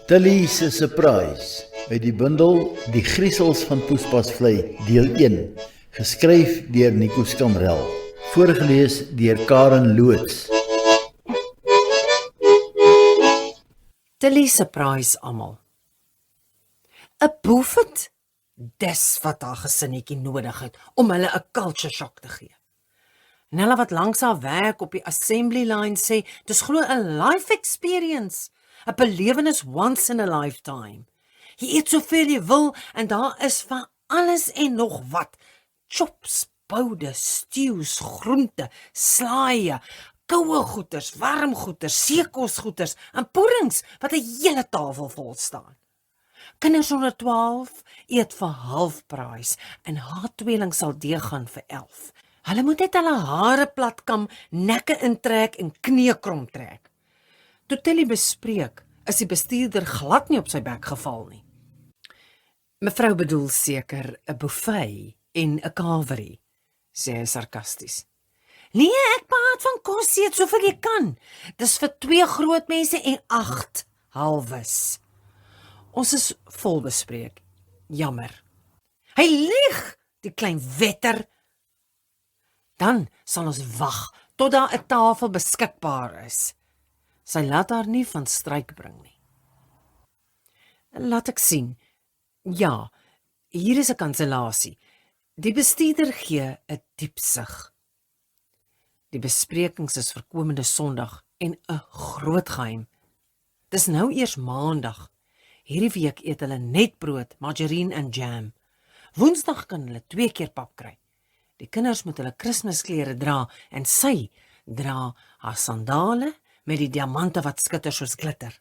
Tilly se surprise uit die bundel Die Griesels van Poespasvlei deel 1, geskryf deur Nico Skamrel, voorgelees deur Karen Loots. Tilly surprise almal. 'n Boefet? Dis wat haar gesinnetjie nodig het om hulle 'n culture shock te gee. En hulle wat langs haar werk op die assembly line sê, dis glo 'n life experience, 'n belewenis once in a lifetime. Jy eet soveel jy wil en daar is van alles en nog wat. Chops, boude, stews, groente, slaaie, koue goeters, warm goeters, seekosgoeters en poerings wat 'n hele tafel vol staan. Kinders onder 12 eet vir halfprys en haar tweeling sal deeg gaan vir 11. Hulle moet net hulle hare platkam, nekke intrek en knie krom trek. Toe Tilly bespreek, is die bestuurder glad nie op sy bek geval nie. Mevrou bedoel seker 'n buffet en 'n kaverie, sê hy sarkasties. Nee, ek praat van kos eet soveel jy kan. Dis vir 2 groot mense en 8 halwes. Ons is vol bespreek. Jammer. Hy lieg, die klein wetter. Dan sal ons wag tot daar 'n tafel beskikbaar is. Sy laat haar nie van stryk bring nie. Laat ek sien. Ja, hier is 'n kansellasie. Die bestuurder gee 'n diep sug. Die besprekings is vir komende Sondag en 'n groot geheim. Dis nou eers Maandag. Hierdie week eet hulle net brood, margarine en jam. Woensdag kan hulle 2 keer pap kry. Die kinders moet hulle Kersklere dra en sy dra haar sandale met die diamante wat skitter soos glitter.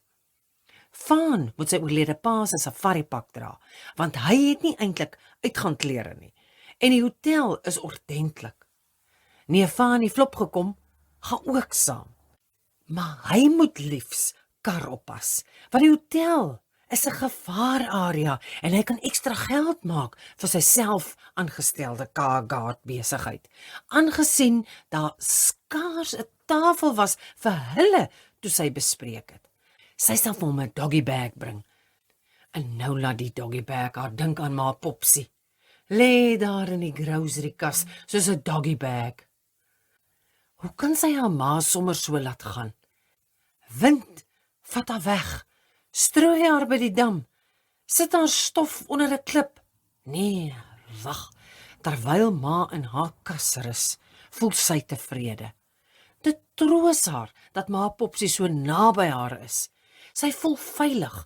Vaan moet sy oorlede pa se safaripak dra, want hy het nie eintlik uitgaanklere nie. En die hotel is ordentlik. Nee, Vaan het flop gekom, gaan ook saam. Maar hy moet liefs kar oppas, want die hotel is 'n gevaararea en hy kan ekstra geld maak vir sy self aangestelde car-guard besigheid, aangesien daar skaars 'n tafel was vir hulle toe sy bespreek het. Sy sal vir hom 'n doggy bag bring. En nou laat die doggy bag haar dink aan ma Popsie. Lê daar in die grocery kas soos 'n doggy bag. Hoe kan sy haar ma sommer so laat gaan? Wind vat haar weg. Strooi haar by die dam. Sit haar stof onder 'n klip. Nee, wag. Terwyl ma in haar kas rus, voel sy tevrede. Dit troos haar dat ma Popsie so naby haar is. Sy voel veilig,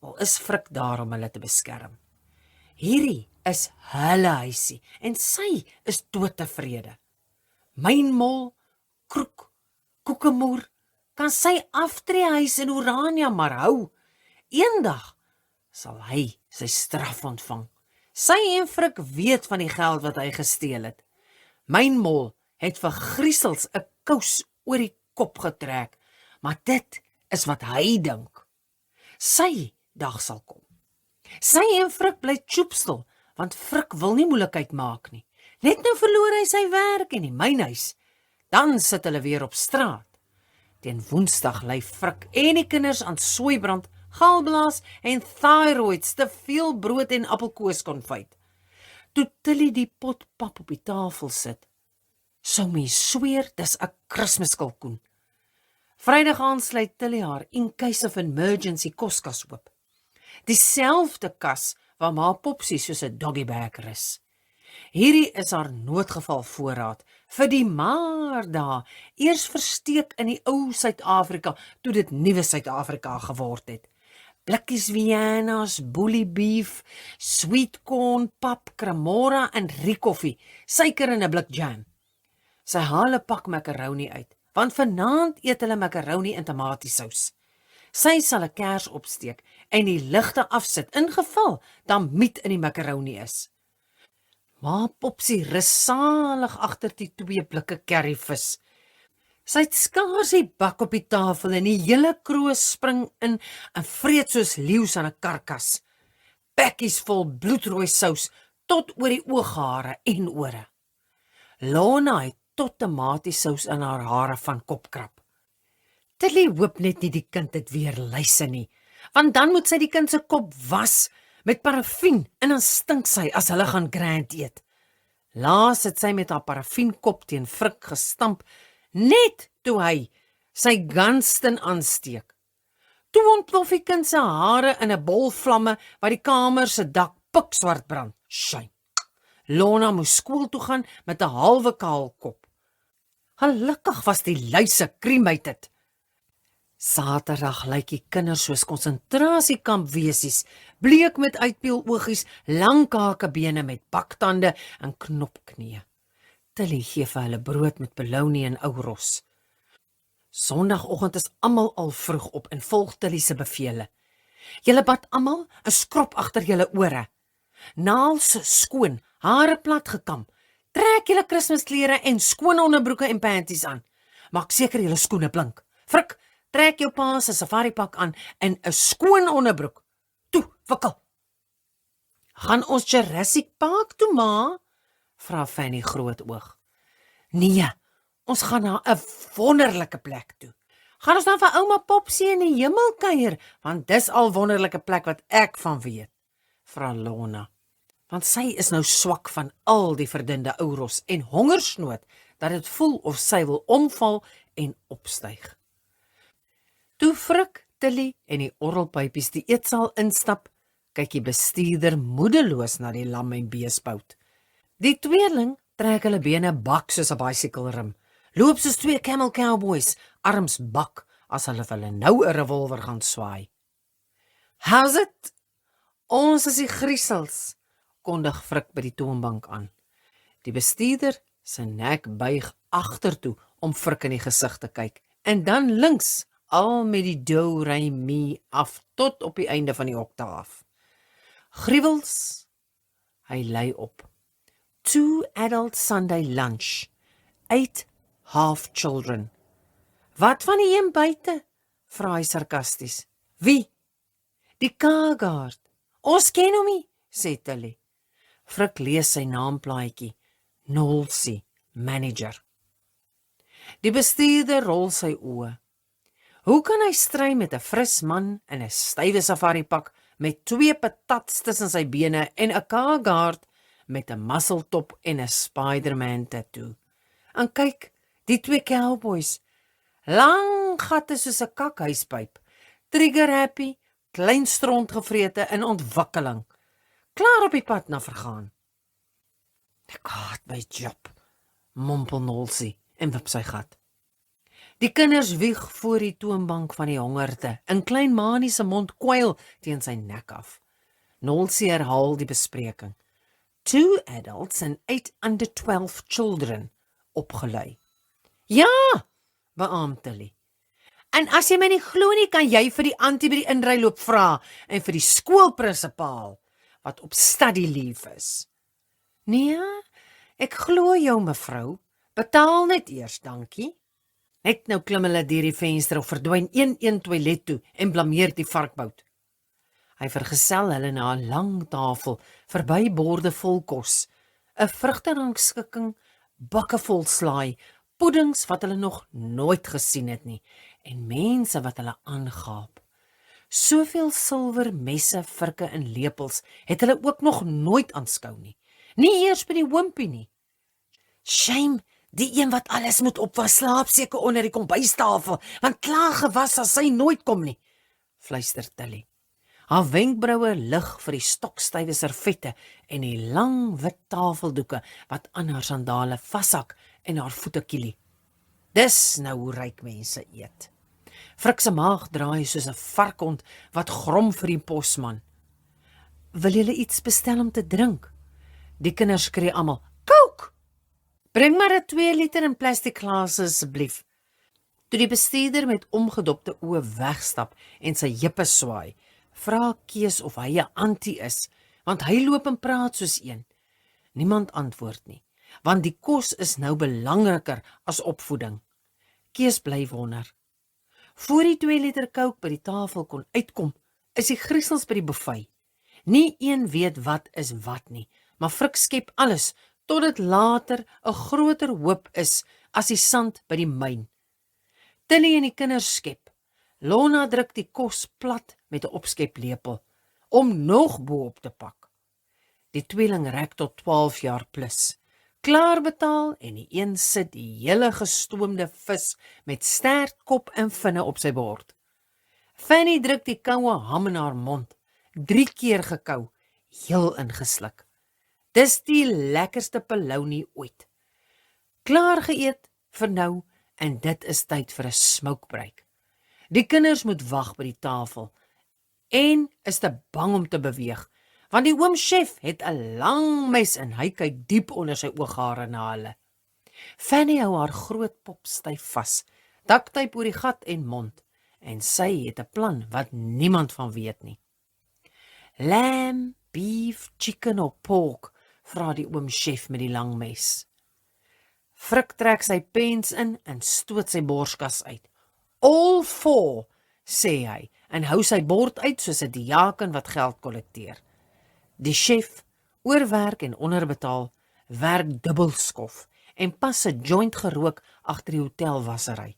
al is Frik daar om hulle te beskerm. Hierdie is hulle huisie en sy is doodtevrede. Mynmol, Kroek, Koekemoer, kan sy aftreehuis in Orania maar hou. Eendag sal hy sy straf ontvang. Sy en Frik weet van die geld wat hy gesteel het. Mynmol het vir Griesels 'n kous oor die kop getrek, maar dit is wat hy dink. Sy dag sal kom. Sy en Frik bly tjoepstel, want Frik wil nie moeilikheid maak nie. Net nou verloor hy sy werk en die mynhuis. Dan sit hulle weer op straat. Teen Woensdag lê Frik en die kinders aan soeibrand, galblaas en thyroids, te veel brood en appelkoeskonfyt. Toe Tilly die pot pap op die tafel sit, sou mens sweer dis 'n Kerskalkoen. Vrydag aand sluit Tilly haar in case of emergency koskas oop. Dieselfde kas waar ma Popsie soos 'n doggy bag rus. Hierdie is haar noodgeval voorraad vir die maar dae, eers versteek in die ou Suid-Afrika toe dit nuwe Suid-Afrika geword het. Blikkies Vienna's, bully beef, sweet corn, pap, cremora en riekoffie, suiker en 'n blik jam. Sy haal 'n pak macaroni uit, want vanaand eet hulle macaroni in tomatiesous. Sy sal 'n kers opsteek en die ligte afsit in geval dan miet in die macaroni is. Ma Popsie rus salig agter die 2 blikke curryvis. Sy het skaars die bak op die tafel en die hele kroos spring in en vreet soos leeu's aan 'n karkas. Bekkies vol bloedrooi sous tot oor die ooghare en ore. Lona het tot tomatiesous in haar hare van kopkrap. Tilly hoop net nie die kind het weer luise nie, want dan moet sy die kind se kop was met parafien en dan stink sy as hulle gaan grand eet. Laas het sy met haar parafienkop teen Frik gestamp, net toe hy sy Gunston aansteek. Toe ontplof die kind se hare in 'n bol vlamme wat die kamer se dak pikswart brand. Shame. Lorna moes skool toe gaan met 'n halwe kaal kop. Gelukkig was die luise cremated. Saterdag lyk die kinders soos konsentrasiekampwesies, bleek met uitpeeloogies, lang kakebene met baktande en knopknieë. Tilly gee vir hulle brood met bologna en ou ros. Sondagoggend is almal al vroeg op en volg Tilly se bevele. Julle bad almal 'n skrop agter julle ore. Naels skoon, hare plat gekam. Trek julle Kersklere en skoon onderbroeke en panties aan. Maak seker julle skoene blink. Frik, trek jou pa se safaripak aan en 'n skoon onderbroek. Toe, wikkel. Gaan ons Jurassic Park toe, ma? Vra Fanny groot oog. Nee, ons gaan na 'n wonderlike plek toe. Gaan ons dan vir ouma Popsie in die hemel kuier, want dis al wonderlike plek wat ek van weet, vra Lorna. Want sy is nou swak van al die verdunde ou ros en hongersnood, dat dit voel of sy wil omval en opstyg. Toe Frik, Tilly en die orrelpypies die eetsaal instap, kyk die bestuurder moedeloos na die lam en beespout. Die tweeling trek hulle bene bak soos 'n bicycle rim, loop soos twee camel cowboys, arms bak as hulle nou 'n revolver gaan swaai. How's it? Ons is die griesels, kondig Frik by die toonbank aan. Die bestuurder sy nek buig agtertoe om Frik in die gesig te kyk, en dan links, al met die do, re, mi af tot op die einde van die oktaaf. Gruwels, hy lei op. 2 adult Sunday lunch, 8 half children. Wat van die een buite? Vra hy sarkasties. Wie? Die Kaagaard. Ons ken hom nie, sê Tilly. Frik lees sy naamplaatjie. Nolsie, manager. Die bestuurder rol sy oë. Hoe kan hy stry met 'n fris man in 'n stywe safaripak met 2 patats tussen sy bene en 'n Kaagaard met 'n musseltop en 'n Spider-Man tattoo? En kyk, die 2 cowboys, lang gatte soos 'n kakhuispyp, trigger happy, klein stront gevrete in ontwikkeling, klaar op die pad na vergaan. Ek haat my job, mompel Nolsie en wip sy gat. Die kinders wieg voor die toonbank van die hongerte, in klein Manie se mond kwyl teen sy nek af. Nolsie herhaal die bespreking. 2 adults and 8 under 12 children, opgelei. Ja, beaam Tilly. En as jy my nie glo nie, kan jy vir die auntie by die inryloop vra en vir die skoolprinsipaal wat op study leave is. Nee, ek glo jou mevrou, betaal net eers, dankie. Net nou klim hulle deur die venster of verdwyn een toilet toe en blameer die varkbout. Hy vergesel hulle na 'n lang tafel, verby borde vol kos, 'n vrugterangskikking, bakke vol slaai, puddings wat hulle nog nooit gesien het nie, en mense wat hulle aangaap. Soveel silwer messe, virke en lepels het hulle ook nog nooit aanskou nie. Nie eers by die hoompie nie. Shame, die een wat alles moet opwas, slaap seker onder die kombuistafel, want klaar gewas as sy nooit kom nie, fluister Tilly. Haar wenkbroue lig vir die stokstywe servette en die lang wit tafeldoeke wat aan haar sandale vashak en haar voete kielie. Dis nou hoe ryk mense eet. Frik se maag draai soos 'n varkhond wat grom vir die posman. Wil julle iets bestel om te drink? Die kinders skree almal, Coke! Bring maar 'n 2 liter in plastiek glase asseblief. Toe die bestuurder met omgedopte oë wegstap en sy heupe swaai, vra Kees of hy 'n antie is, want hy loop en praat soos een. Niemand antwoord nie, want die kos is nou belangriker as opvoeding. Kees bly wonder. Voor die 2 liter Coke by die tafel kon uitkom, is die griesels by die buffet. Nie een weet wat is wat nie, maar Frik skep alles tot dit later 'n groter hoop is as die sand by die myn. Tilly en die kinders skep. Lorna druk die kos plat met 'n opskeplepel, om nog bo-op te pak. Die tweeling rek tot 12 jaar plus. Klaar betaal en die een sit die hele gestoomde vis met stert, kop en vinne op sy bord. Fanny druk die koue ham in haar mond, 3 keer gekou, heel ingesluk. Dis die lekkerste polony ooit. Klaar geëet vir nou en dit is tyd vir 'n smoke break. Die kinders moet wag by die tafel en is te bang om te beweeg, want die oom chef het 'n lang mes en hy kyk diep onder sy ooghare na hulle. Fanny hou haar groot pop styf vas, daktyp oor die gat en mond, en sy het 'n plan wat niemand van weet nie. Lamb, beef, chicken of pork, vra die oom chef met die lang mes. Frik trek sy pens in en stoot sy borskas uit. All 4, sê hy, en hou sy bord uit soos 'n diaken wat geld kollekteer. Die chef, oorwerk en onderbetaal, werk dubbelskof en pas sy joint gerook agter die hotelwassery.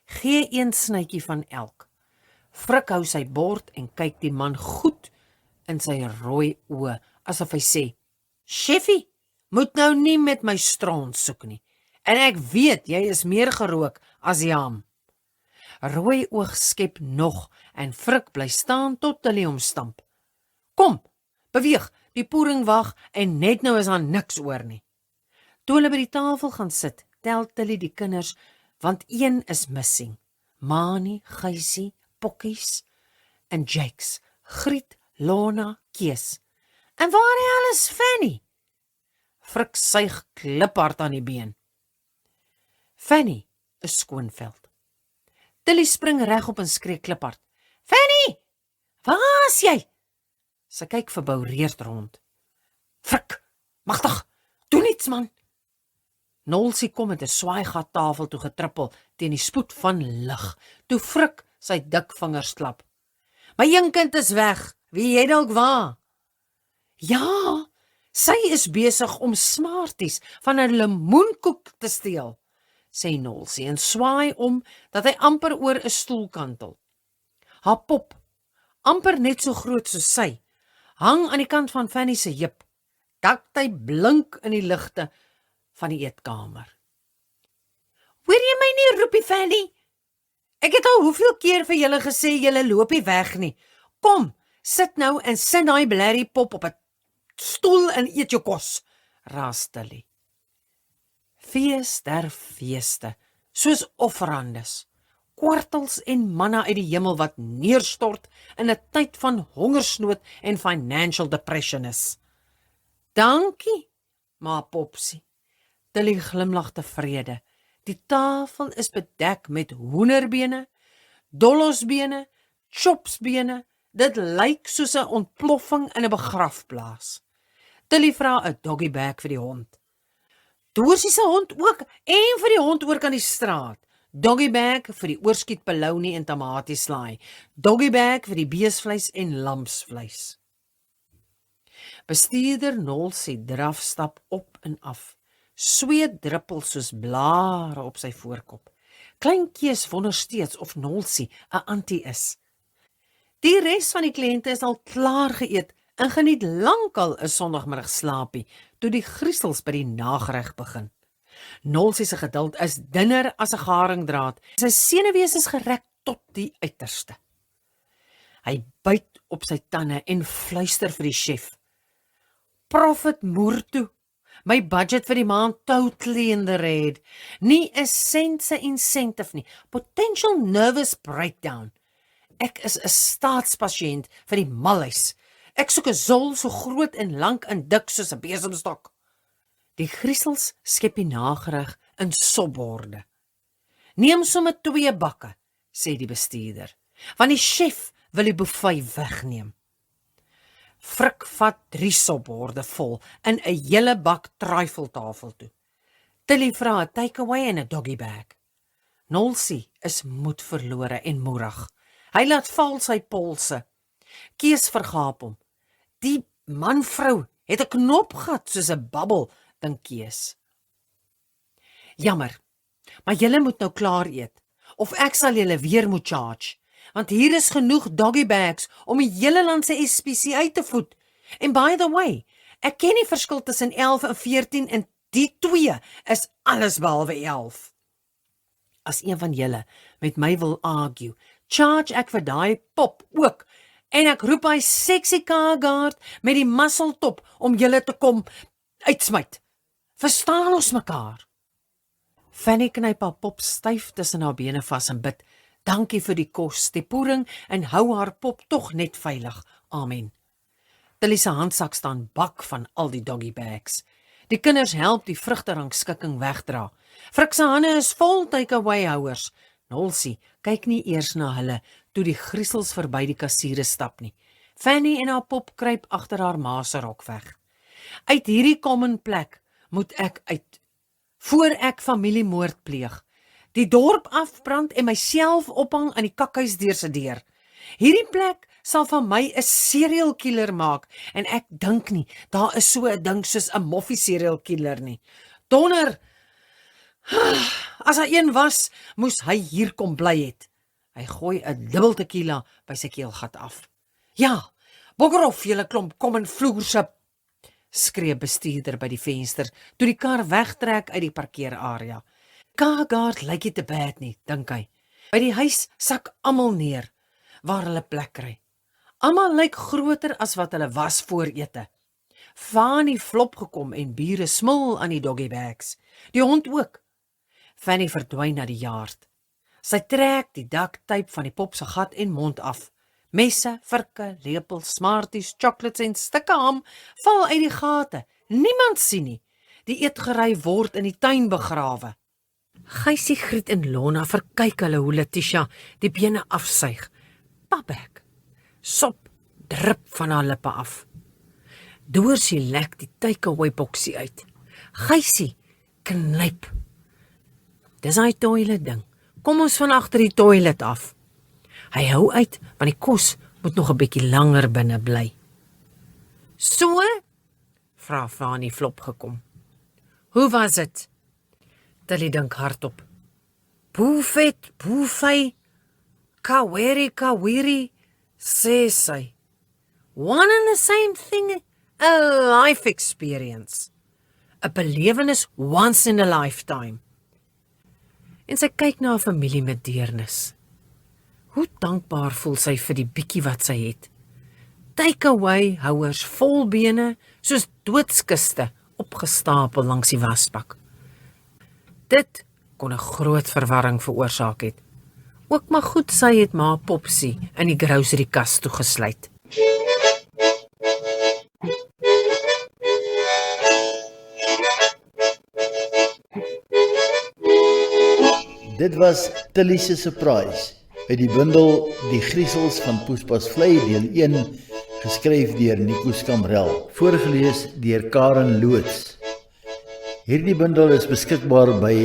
Gee een snytjie van elk. Frik hou sy bord en kyk die man goed in sy rooi oë, asof hy sê, Chefie, moet nou nie met my stront soek nie, en ek weet jy is meer gerook as jam. Rooi oog skep nog en Frik bly staan tot Tilly hom stamp. Kom, beweeg, die poering wag en net nou is daar niks oor nie. Toe hulle by die tafel gaan sit, tel Tilly die kinders, want een is missing. Mani, Gysie, Pokkies en Jakes, Griet, Lorna, Kees. En waar die hel is Fanny? Frik suig kliphard aan die been. Fanny is skoonveld. Tilly spring reg op en skree kliphard. Fanny, waar is jy? Sy kyk verboureerd rond. Frik, magtig, doen iets man. Nolsie kom met 'n swaaigat tafel toe getrippel teen die spoed van lig, toe Frik sy dik vingers klap. My een kind is weg, wie jy dalk waar? Ja, sy is besig om Smarties van 'n lemoenkoek te steel, sê Nolsie en swaai om dat hy amper oor 'n stoel kantel. Haar pop, amper net so groot soos sy, hang aan die kant van Fanny se heup. Daktyp blink in die ligte van die eetkamer. Hoor jy my nie, roepie Fanny? Ek het al hoeveel keer vir julle gesê julle loop nie weg nie. Kom, sit nou en sit daai blerrie pop op 'n stoel en eet jou kos, raas Tilly. Fees der feeste, soos offerandes, kwartels en manna uit die hemel wat neerstort in 'n tyd van hongersnood en financial depression is. Dankie, ma Popsie. Tilly glimlag tevrede. Die tafel is bedek met hoenderbene, dollosbene, chopsbene. Dit lyk soos 'n ontploffing in 'n begrafplaas. Tilly vra 'n doggybag vir die hond. Doorsie se hond ook en vir die hond oor kan die straat. Doggybag vir die oorskiet polony en tamatieslaai. Doggybag vir die beesvleis en lamsvleis. Bestuurder Nolsie drafstap op en af. Sweet druppel soos blare op sy voorkop. Klein Kees wonder steeds of Nolsie 'n antie is. Die res van die kliënte is al klaar geëet en geniet lankal 'n Sondagmiddag slaapie toe die griesels by die nagereg begin. Nolsie se geduld is dunner as 'n garingdraad. Sy senuwees is gerek tot die uiterste. Hy byt op sy tande en fluister vir die chef. Profit moer toe. My budget vir die maand totally in the red. Nie 'n sent se incentive nie. Potential nervous breakdown. Ek is 'n staatspasiënt vir die malhuis. Ek soek 'n zol so groot en lank en dik soos 'n besemstok. Die griesels skep die nagereg in sopborde. Neem sommer 2 bakke, sê die bestuurder, want die chef wil die buffet wegneem. Frik vat 3 sopborde vol in 'n hele bak triffeltafel toe. Tilly vra 'n takeaway en 'n doggybag. Nolsie is moed verlore en moerig. Hy laat val sy polse. Kees vergaap hom. Die manvrou het 'n knopgat soos 'n babbel dink Kees. Jammer, maar julle moet nou klaar eet, of ek sal julle weer moet charge, want hier is genoeg doggy bags om die hele land se SPCA te voed. En by the way, ek ken die verskil tussen 11 en 14 en die twee is alles behalwe 11. As een van julle met my wil argue, charge ek vir daai pop ook, en ek roep hy sexy car guard met die musseltop om julle te kom uitsmyt. Verstaan ons mekaar? Fanny knyp haar pop styf tussen haar bene vas en bid, dankie vir die kos, die poering, en hou haar pop tog net veilig. Amen. Tilly se handsak staan bak van al die doggy bags. Die kinders help die vrugterangskikking wegdra. Frik se hande is vol takeaway houers. Nolsie kyk nie eers na hulle toe die griesels verby die kassiere stap nie. Fanny en haar pop kruip agter haar ma se rok weg. Uit hierdie common plek moet ek uit, voor ek familiemoord pleeg, die dorp afbrand en myself ophang aan die kakhuisdeur se deur. Hierdie plek sal van my 'n serial killer maak, en ek dink nie, daar is so 'n ding soos 'n moffie serial killer nie. Donder, as hy een was, moes hy hier kom bly het. Hy gooi 'n dubbel tequila by sy keelgat af. Ja, bokkerof julle klomp kom en vloerse, skree bestuurder by die venster, toe die kar wegtrek uit die parkeerarea. Car-guard lyk nie te bad nie, dink hy. By die huis sak almal neer, waar hulle plek kry. Almal lyk groter as wat hulle was voor ete. Fanny flop gekom en bure smil aan die doggy bags. Die hond ook. Fanny verdwyn na die yard. Sy trek die duct-tape van die pop se gat en mond af. Messe, virke, lepels, smarties, chocolates en stukke ham val uit die gate. Niemand sien nie. Die eetgerei word in die tuin begrawe. Gysie, Griet en Lona verkyk hulle hoe Letitia die bene afsuig. Papek. Sop drup van haar lippe af. Doorsie lek die takeaway boksie uit. Gysie knyp. Dis hy toilet ding. Kom ons van agter die toilet af. Hy hou uit, want die kos moet nog 'n bietjie langer binne bly. So? Vra Fanny flop gekom. Hoe was dit? Tilly dink hardop. Buffet, buffet, kawiri, sê sy. One and the same thing, a life experience. 'n belewenis once in a lifetime. En sy kyk na haar familie met deernis. Hoe dankbaar voel sy vir die bietjie wat sy het. Takeaway houers vol bene, soos doodskiste, opgestapel langs die wasbak. Dit kon 'n groot verwarring veroorsaak het. Ook maar goed sy het ma Popsie in die grocery kas toegesluit. Dit was Tilly se surprise uit die bundel Die Griesels van Poespas Vlei deel 1, geskryf deur Nico Skamrel, voorgelees deur Karen Loots. Hierdie bundel is beskikbaar by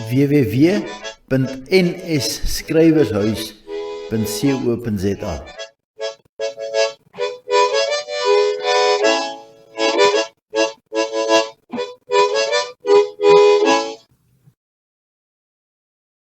www.nsskrywershuis.co.za.